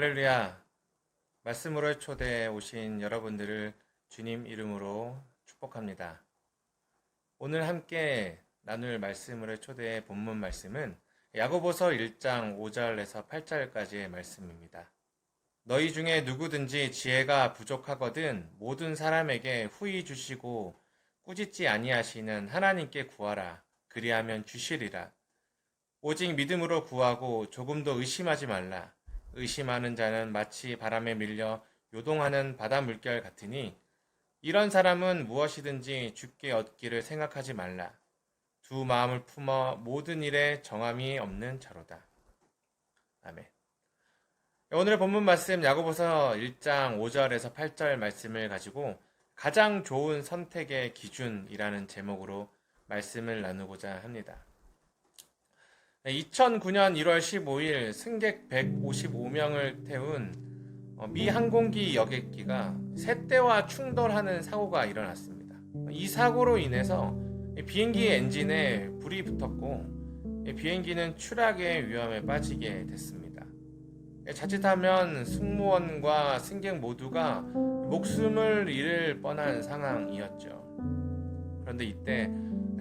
할렐루야. 말씀으로 초대해 오신 여러분들을 주님 이름으로 축복합니다. 오늘 함께 나눌 말씀으로 초대해 본문 말씀은 야고보서 1장 5절에서 8절까지의 말씀입니다. 너희 중에 누구든지 지혜가 부족하거든 모든 사람에게 후히 주시고 꾸짖지 아니하시는 하나님께 구하라. 그리하면 주시리라. 오직 믿음으로 구하고 조금도 의심하지 말라. 의심하는 자는 마치 바람에 밀려 요동하는 바다 물결 같으니 이런 사람은 무엇이든지 주께 얻기를 생각하지 말라. 두 마음을 품어 모든 일에 정함이 없는 자로다. 아멘. 오늘의 본문 말씀 야고보서 1장 5절에서 8절 말씀을 가지고 가장 좋은 선택의 기준이라는 제목으로 말씀을 나누고자 합니다. 2009년 1월 15일 승객 155명을 태운 미 항공기 여객기가 새떼와 충돌하는 사고가 일어났습니다. 이 사고로 인해서 비행기 엔진에 불이 붙었고 비행기는 추락의 위험에 빠지게 됐습니다. 자칫하면 승무원과 승객 모두가 목숨을 잃을 뻔한 상황이었죠. 그런데 이때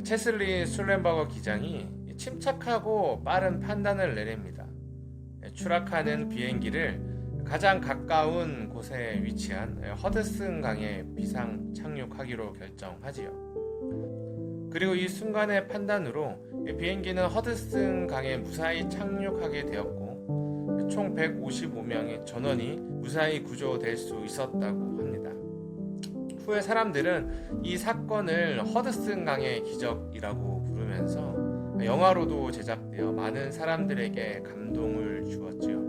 체슬리 술렌버거 기장이 침착하고 빠른 판단을 내립니다. 추락하는 비행기를 가장 가까운 곳에 위치한 허드슨 강에 비상 착륙하기로 결정하지요. 그리고 이 순간의 판단으로 비행기는 허드슨 강에 무사히 착륙하게 되었고 총 155명의 전원이 무사히 구조될 수 있었다고 합니다. 후에 사람들은 이 사건을 허드슨 강의 기적이라고 부르면서 영화로도 제작되어 많은 사람들에게 감동을 주었지요.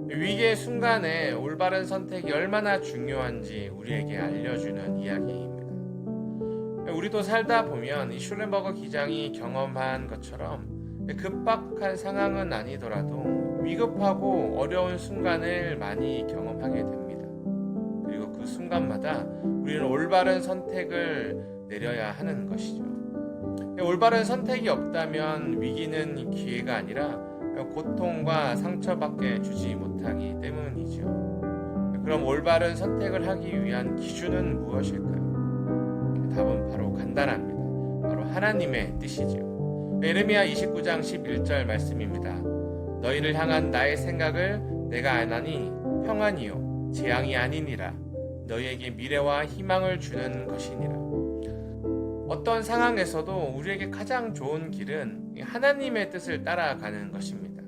위기의 순간에 올바른 선택이 얼마나 중요한지 우리에게 알려주는 이야기입니다. 우리도 살다 보면 이 슐렌버거 기장이 경험한 것처럼 급박한 상황은 아니더라도 위급하고 어려운 순간을 많이 경험하게 됩니다. 그리고 그 순간마다 우리는 올바른 선택을 내려야 하는 것이죠. 올바른 선택이 없다면 위기는 기회가 아니라 고통과 상처밖에 주지 못하기 때문이죠. 그럼 올바른 선택을 하기 위한 기준은 무엇일까요? 답은 바로 간단합니다. 바로 하나님의 뜻이죠. 예레미야 29장 11절 말씀입니다. 너희를 향한 나의 생각을 내가 아나니 평안이요 재앙이 아니니라. 너희에게 미래와 희망을 주는 것이니라. 어떤 상황에서도 우리에게 가장 좋은 길은 하나님의 뜻을 따라가는 것입니다.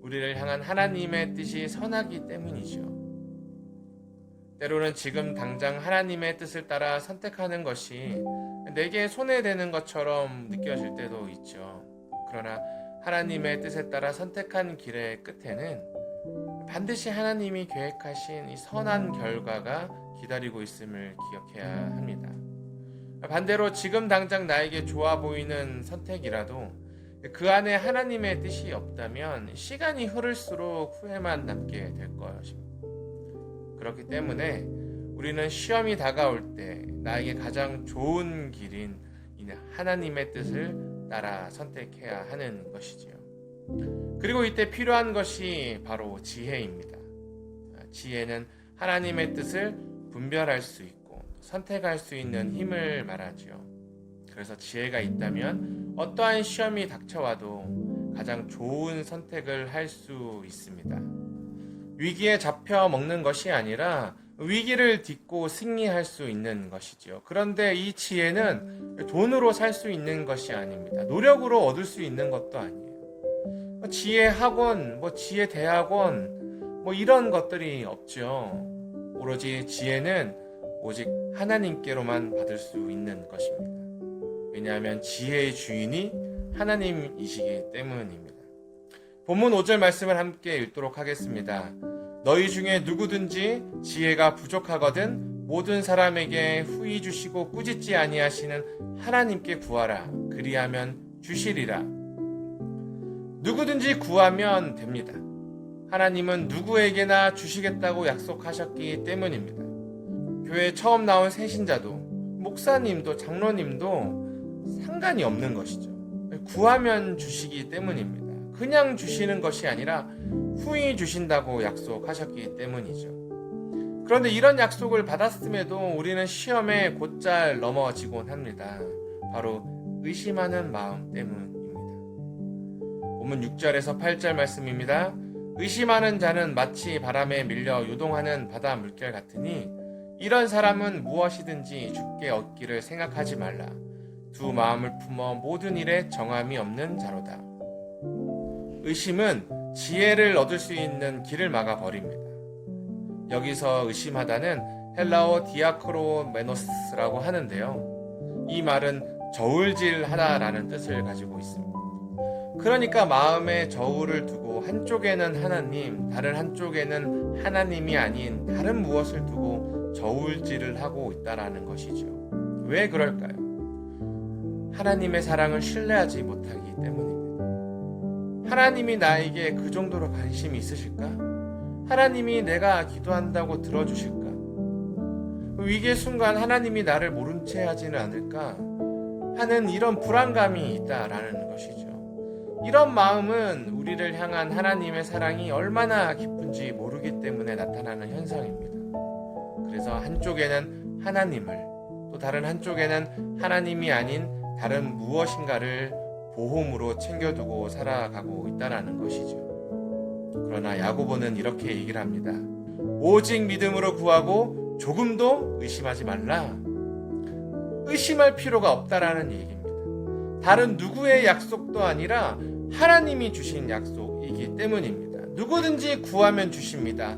우리를 향한 하나님의 뜻이 선하기 때문이죠. 때로는 지금 당장 하나님의 뜻을 따라 선택하는 것이 내게 손해되는 것처럼 느껴질 때도 있죠. 그러나 하나님의 뜻에 따라 선택한 길의 끝에는 반드시 하나님이 계획하신 이 선한 결과가 기다리고 있음을 기억해야 합니다. 반대로 지금 당장 나에게 좋아 보이는 선택이라도 그 안에 하나님의 뜻이 없다면 시간이 흐를수록 후회만 남게 될 것입니다. 그렇기 때문에 우리는 시험이 다가올 때 나에게 가장 좋은 길인 하나님의 뜻을 따라 선택해야 하는 것이지요. 그리고 이때 필요한 것이 바로 지혜입니다. 지혜는 하나님의 뜻을 분별할 수 있고 선택할 수 있는 힘을 말하지요. 그래서 지혜가 있다면 어떠한 시험이 닥쳐와도 가장 좋은 선택을 할 수 있습니다. 위기에 잡혀 먹는 것이 아니라 위기를 딛고 승리할 수 있는 것이지요. 그런데 이 지혜는 돈으로 살 수 있는 것이 아닙니다. 노력으로 얻을 수 있는 것도 아니에요. 지혜 학원, 지혜 대학원, 이런 것들이 없죠. 오로지 지혜는 오직 하나님께로만 받을 수 있는 것입니다. 왜냐하면 지혜의 주인이 하나님이시기 때문입니다. 본문 5절 말씀을 함께 읽도록 하겠습니다. 너희 중에 누구든지 지혜가 부족하거든 모든 사람에게 후히 주시고 꾸짖지 아니하시는 하나님께 구하라. 그리하면 주시리라. 누구든지 구하면 됩니다. 하나님은 누구에게나 주시겠다고 약속하셨기 때문입니다. 교회에 처음 나온 새신자도 목사님도 장로님도 상관이 없는 것이죠. 구하면 주시기 때문입니다. 그냥 주시는 것이 아니라 후히 주신다고 약속하셨기 때문이죠. 그런데 이런 약속을 받았음에도 우리는 시험에 곧잘 넘어지곤 합니다. 바로 의심하는 마음 때문입니다. 본문 6절에서 8절 말씀입니다. 의심하는 자는 마치 바람에 밀려 요동하는 바다 물결 같으니 이런 사람은 무엇이든지 주께 얻기를 생각하지 말라. 두 마음을 품어 모든 일에 정함이 없는 자로다. 의심은 지혜를 얻을 수 있는 길을 막아버립니다. 여기서 의심하다는 헬라어 디아크로메노스라고 하는데요. 이 말은 저울질하다라는 뜻을 가지고 있습니다. 그러니까 마음에 저울을 두고 한쪽에는 하나님, 다른 한쪽에는 하나님이 아닌 다른 무엇을 두고 저울질을 하고 있다라는 것이죠. 왜 그럴까요? 하나님의 사랑을 신뢰하지 못하기 때문입니다. 하나님이 나에게 그 정도로 관심이 있으실까? 하나님이 내가 기도한다고 들어주실까? 위기의 순간 하나님이 나를 모른 채 하지는 않을까? 하는 이런 불안감이 있다라는 것이죠. 이런 마음은 우리를 향한 하나님의 사랑이 얼마나 깊은지 모르기 때문에 나타나는 현상입니다. 그래서 한쪽에는 하나님을, 또 다른 한쪽에는 하나님이 아닌 다른 무엇인가를 보험으로 챙겨두고 살아가고 있다는 것이죠. 그러나 야고보는 이렇게 얘기를 합니다. 오직 믿음으로 구하고 조금도 의심하지 말라. 의심할 필요가 없다라는 얘기입니다. 다른 누구의 약속도 아니라 하나님이 주신 약속이기 때문입니다. 누구든지 구하면 주십니다.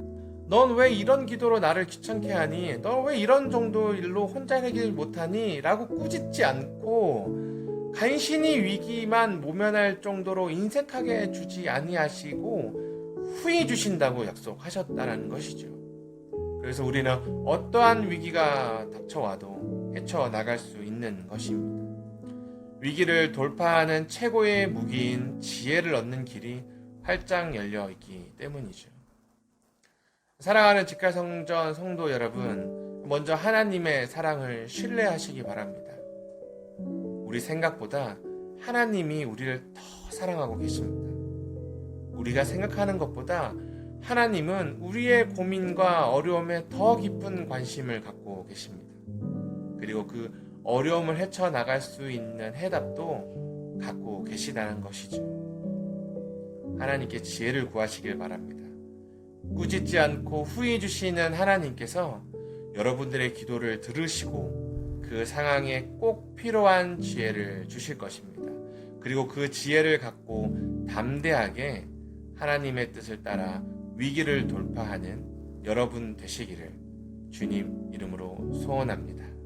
넌 왜 이런 기도로 나를 귀찮게 하니? 넌 왜 이런 정도 일로 혼자 해결 못하니? 라고 꾸짖지 않고 간신히 위기만 모면할 정도로 인색하게 주지 아니하시고 후히 주신다고 약속하셨다는 것이죠. 그래서 우리는 어떠한 위기가 닥쳐와도 헤쳐나갈 수 있는 것입니다. 위기를 돌파하는 최고의 무기인 지혜를 얻는 길이 활짝 열려 있기 때문이죠. 사랑하는 직가성전 성도 여러분, 먼저 하나님의 사랑을 신뢰하시기 바랍니다. 우리 생각보다 하나님이 우리를 더 사랑하고 계십니다. 우리가 생각하는 것보다 하나님은 우리의 고민과 어려움에 더 깊은 관심을 갖고 계십니다. 그리고 그 어려움을 헤쳐나갈 수 있는 해답도 갖고 계시다는 것이죠. 하나님께 지혜를 구하시길 바랍니다. 꾸짖지 않고 후히 주시는 하나님께서 여러분들의 기도를 들으시고 그 상황에 꼭 필요한 지혜를 주실 것입니다. 그리고 그 지혜를 갖고 담대하게 하나님의 뜻을 따라 위기를 돌파하는 여러분 되시기를 주님 이름으로 소원합니다.